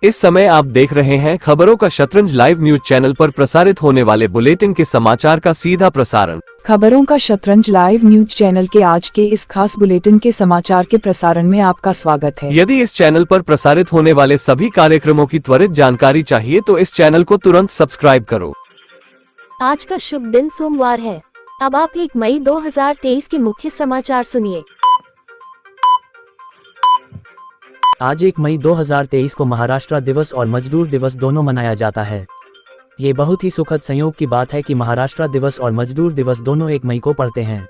इस समय आप देख रहे हैं खबरों का शतरंज लाइव न्यूज चैनल पर प्रसारित होने वाले बुलेटिन के समाचार का सीधा प्रसारण। खबरों का शतरंज लाइव न्यूज चैनल के आज के इस खास बुलेटिन के समाचार के प्रसारण में आपका स्वागत है। यदि इस चैनल पर प्रसारित होने वाले सभी कार्यक्रमों की त्वरित जानकारी चाहिए तो इस चैनल को तुरंत सब्सक्राइब करो। आज का शुभ दिन सोमवार है। अब आप 1 मई 2023 के मुख्य समाचार सुनिए। आज 1 मई 2023 को महाराष्ट्र दिवस और मजदूर दिवस दोनों मनाया जाता है। ये बहुत ही सुखद संयोग की बात है कि महाराष्ट्र दिवस और मजदूर दिवस दोनों 1 मई को पड़ते हैं।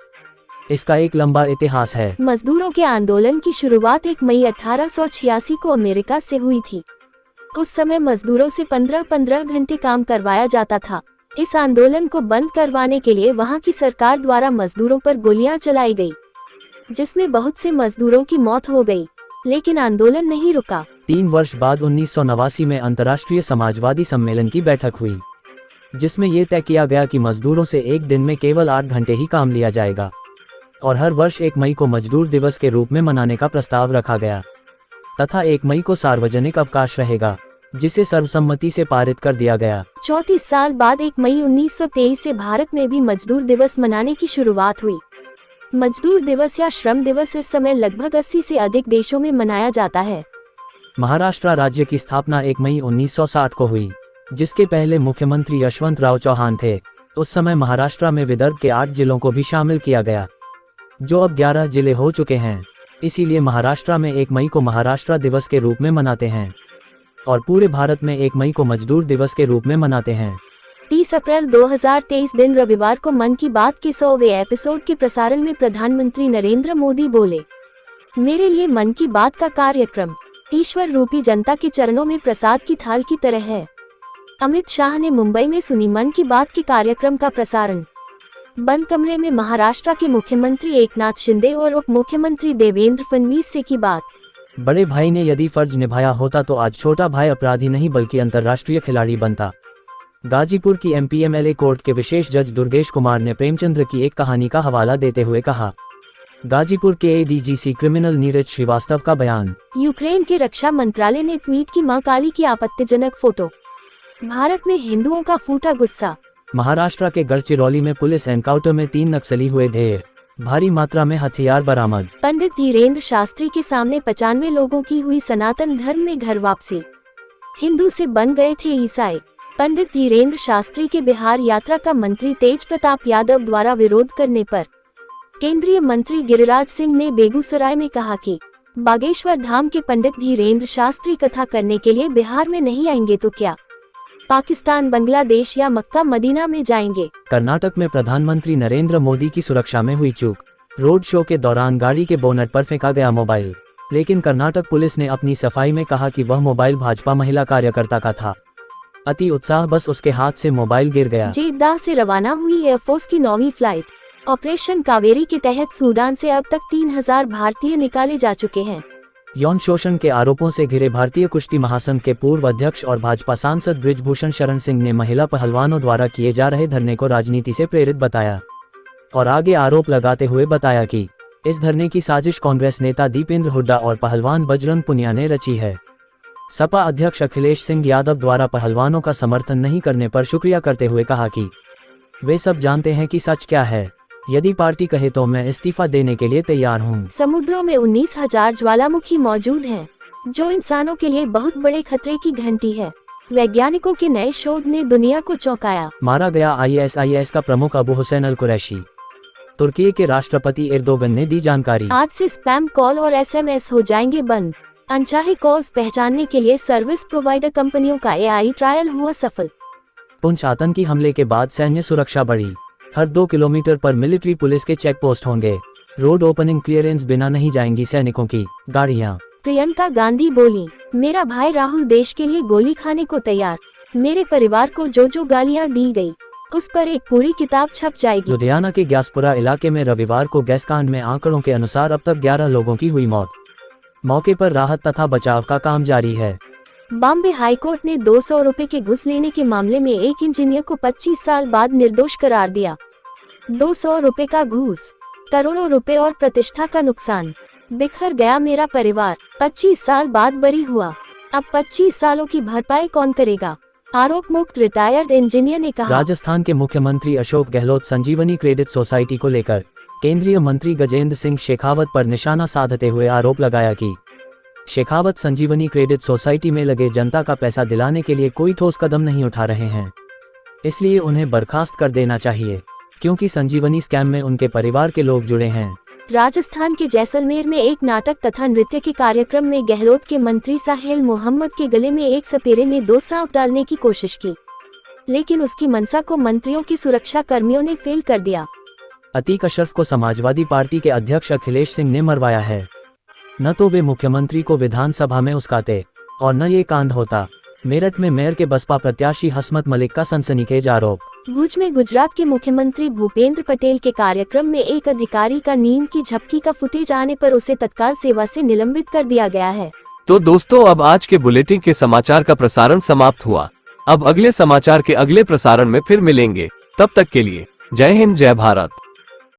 इसका एक लंबा इतिहास है। मजदूरों के आंदोलन की शुरुआत 1 मई 1886 को अमेरिका से हुई थी। उस समय मजदूरों से 15-15 घंटे काम करवाया जाता था। इस आंदोलन को बंद करवाने के लिए वहां की सरकार द्वारा मजदूरों पर गोलियां चलाई गई, जिसमें बहुत से मजदूरों की मौत हो गई, लेकिन आंदोलन नहीं रुका। 3 वर्ष बाद 1989 में अंतर्राष्ट्रीय समाजवादी सम्मेलन की बैठक हुई, जिसमें यह तय किया गया कि मजदूरों से एक दिन में केवल 8 घंटे ही काम लिया जाएगा और हर वर्ष 1 मई को मजदूर दिवस के रूप में मनाने का प्रस्ताव रखा गया तथा 1 मई को सार्वजनिक अवकाश रहेगा, जिसे सर्वसम्मति से पारित कर दिया गया। 34 साल बाद 1 मई 1923 से भारत में भी मजदूर दिवस मनाने की शुरुआत हुई। मजदूर दिवस या श्रम दिवस इस समय लगभग 80 से अधिक देशों में मनाया जाता है। महाराष्ट्र राज्य की स्थापना 1 मई 1960 को हुई, जिसके पहले मुख्यमंत्री यशवंतराव चौहान थे। उस समय महाराष्ट्र में विदर्भ के 8 जिलों को भी शामिल किया गया, जो अब 11 जिले हो चुके हैं। इसीलिए महाराष्ट्र में 1 मई को महाराष्ट्र दिवस के रूप में मनाते हैं और पूरे भारत में 1 मई को मजदूर दिवस के रूप में मनाते हैं। 30 अप्रैल 2023 दिन रविवार को मन की बात के 100वें एपिसोड के प्रसारण में प्रधानमंत्री नरेंद्र मोदी बोले, मेरे लिए मन की बात का कार्यक्रम ईश्वर रूपी जनता के चरणों में प्रसाद की थाल की तरह है। अमित शाह ने मुंबई में सुनी मन की बात के कार्यक्रम का प्रसारण। बंद कमरे में महाराष्ट्र के मुख्यमंत्री एकनाथ शिंदे और उप मुख्यमंत्री देवेंद्र फडणवीस से की बात। बड़े भाई ने यदि फर्ज निभाया होता तो आज छोटा भाई अपराधी नहीं बल्कि अंतर्राष्ट्रीय खिलाड़ी बनता। गाजीपुर की MPMLA कोर्ट के विशेष जज दुर्गेश कुमार ने प्रेमचंद्र की एक कहानी का हवाला देते हुए कहा। गाजीपुर के ADGC क्रिमिनल नीरज श्रीवास्तव का बयान। यूक्रेन के रक्षा मंत्रालय ने ट्वीट की मां काली की आपत्तिजनक फोटो। भारत में हिंदुओं का फूटा गुस्सा। महाराष्ट्र के गढ़चिरौली में पुलिस एनकाउंटर में 3 नक्सली हुए ढेर, भारी मात्रा में हथियार बरामद। पंडित धीरेन्द्र शास्त्री के सामने 95 लोगों की हुई सनातन धर्म में घर वापसी। हिंदू से बन गए थे ईसाई। पंडित धीरेन्द्र शास्त्री के बिहार यात्रा का मंत्री तेज प्रताप यादव द्वारा विरोध करने पर केंद्रीय मंत्री गिरिराज सिंह ने बेगूसराय में कहा कि बागेश्वर धाम के पंडित धीरेन्द्र शास्त्री कथा करने के लिए बिहार में नहीं आएंगे तो क्या पाकिस्तान, बांग्लादेश या मक्का मदीना में जाएंगे। कर्नाटक में प्रधानमंत्री नरेंद्र मोदी की सुरक्षा में हुई चूक। रोड शो के दौरान गाड़ी के बोनट पर फेंका गया मोबाइल, लेकिन कर्नाटक पुलिस ने अपनी सफाई में कहा कि वह मोबाइल भाजपा महिला कार्यकर्ता का था। अति उत्साह बस उसके हाथ से मोबाइल गिर गया। जेद्दाह से रवाना हुई एयरफोर्स की 9वीं फ्लाइट। ऑपरेशन कावेरी के तहत सूडान से अब तक 3000 भारतीय निकाले जा चुके हैं। यौन शोषण के आरोपों से घिरे भारतीय कुश्ती महासंघ के पूर्व अध्यक्ष और भाजपा सांसद बृजभूषण शरण सिंह ने महिला पहलवानों द्वारा किए जा रहे धरने को राजनीति से प्रेरित बताया और आगे आरोप लगाते हुए बताया कि इस धरने की साजिश कांग्रेस नेता दीपेंद्र हुड्डा और पहलवान बजरंग पुनिया ने रची है। सपा अध्यक्ष अखिलेश सिंह यादव द्वारा पहलवानों का समर्थन नहीं करने पर शुक्रिया करते हुए कहा कि वे सब जानते हैं कि सच क्या है। यदि पार्टी कहे तो मैं इस्तीफा देने के लिए तैयार हूँ। समुद्रों में 19,000 ज्वालामुखी मौजूद हैं, जो इंसानों के लिए बहुत बड़े खतरे की घंटी है। वैज्ञानिकों के नए शोध ने दुनिया को चौंकाया। मारा गया ISIS का प्रमुख अबू हुसैन अल कुरैशी। तुर्की के राष्ट्रपति एर्दोगन ने दी जानकारी। आज से स्पैम कॉल और SMS हो जाएंगे बंद। अनचाहे कॉल्स पहचानने के लिए सर्विस प्रोवाइडर कंपनियों का AI ट्रायल हुआ सफल। पुंछ आतंकी हमले के बाद सैन्य सुरक्षा बढ़ी। हर 2 किलोमीटर पर मिलिट्री पुलिस के चेक पोस्ट होंगे। रोड ओपनिंग क्लियरेंस बिना नहीं जाएंगी सैनिकों की गाड़ियां। प्रियंका गांधी बोली, मेरा भाई राहुल देश के लिए गोली खाने को तैयार। मेरे परिवार को जो जो गालियां दी गई, उस पर एक पूरी किताब छप जाएगी। लुधियाना के ग्यासपुरा इलाके में रविवार को गैस कांड में आंकड़ों के अनुसार अब तक 11 लोगों की हुई मौत। मौके पर राहत तथा बचाव का काम जारी है। बॉम्बे हाईकोर्ट ने 200 रुपए के घूस लेने के मामले में एक इंजीनियर को 25 साल बाद निर्दोष करार दिया। 200 रुपए का घूस करोड़ों रुपए और प्रतिष्ठा का नुकसान, बिखर गया मेरा परिवार, 25 साल बाद बरी हुआ, अब 25 सालों की भरपाई कौन करेगा, आरोप मुक्त रिटायर्ड इंजीनियर ने कहा। राजस्थान के मुख्यमंत्री अशोक गहलोत संजीवनी क्रेडिट सोसाइटी को लेकर केंद्रीय मंत्री गजेंद्र सिंह शेखावत पर निशाना साधते हुए आरोप लगाया कि शेखावत संजीवनी क्रेडिट सोसाइटी में लगे जनता का पैसा दिलाने के लिए कोई ठोस कदम नहीं उठा रहे हैं, इसलिए उन्हें बर्खास्त कर देना चाहिए, क्योंकि संजीवनी स्कैम में उनके परिवार के लोग जुड़े हैं। राजस्थान के जैसलमेर में एक नाटक तथा नृत्य के कार्यक्रम में गहलोत के मंत्री साहिल मोहम्मद के गले में एक सपेरे ने 2 सांप डालने की कोशिश की, लेकिन उसकी मंशा को मंत्रियों की सुरक्षा कर्मियों ने फेल कर दिया। अतीक अशरफ को समाजवादी पार्टी के अध्यक्ष अखिलेश सिंह ने मरवाया है। न तो वे मुख्यमंत्री को विधानसभा में उस्काते और न ये कांड होता। मेरठ में मेयर के बसपा प्रत्याशी हसमत मलिक का सनसनीखेज आरोप। भुज में गुजरात के मुख्यमंत्री भूपेंद्र पटेल के कार्यक्रम में एक अधिकारी का नींद की झपकी का फुटेज आने पर उसे तत्काल सेवा से निलंबित कर दिया गया है। तो दोस्तों, अब आज के बुलेटिन के समाचार का प्रसारण समाप्त हुआ। अब अगले समाचार के अगले प्रसारण में फिर मिलेंगे। तब तक के लिए जय हिंद, जय भारत।